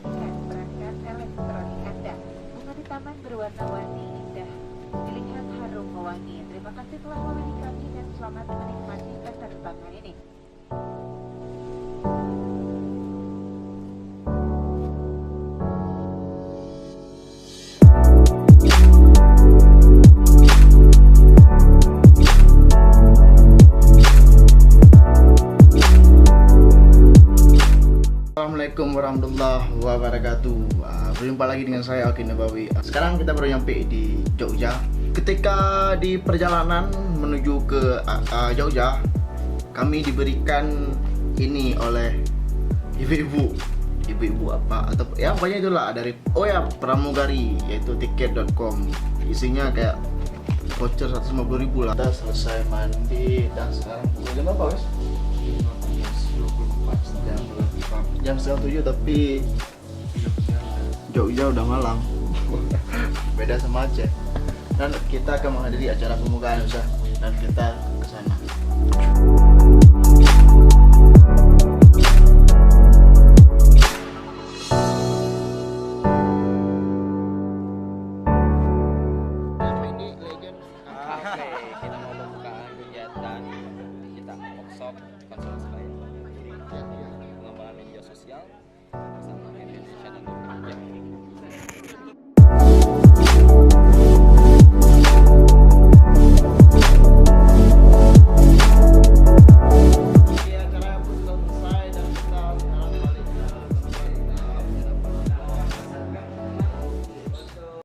pastikan perangkat elektronik Anda. Bunga di taman berwarna-warni indah, dilihat harum mewangi. Terima kasih telah memilih kami dan selamat menikmati penerbangan ini. Assalamualaikum warahmatullahi wabarakatuh. Berjumpa lagi dengan saya Oki Nabawi. Sekarang kita baru nyampe di Jogja. Ketika di perjalanan menuju ke Jogja, kami diberikan ini oleh ibu-ibu apa atau ya pokoknya itulah dari pramugari, yaitu tiket.com. Isinya kayak voucher 150.000 lah. Kita selesai mandi dan sekarang jam berapa guys? Jam 7, tapi Jogja udah malam. Beda sama Aceh. Dan kita akan menghadiri acara pembukaan usaha dan kita ke sana.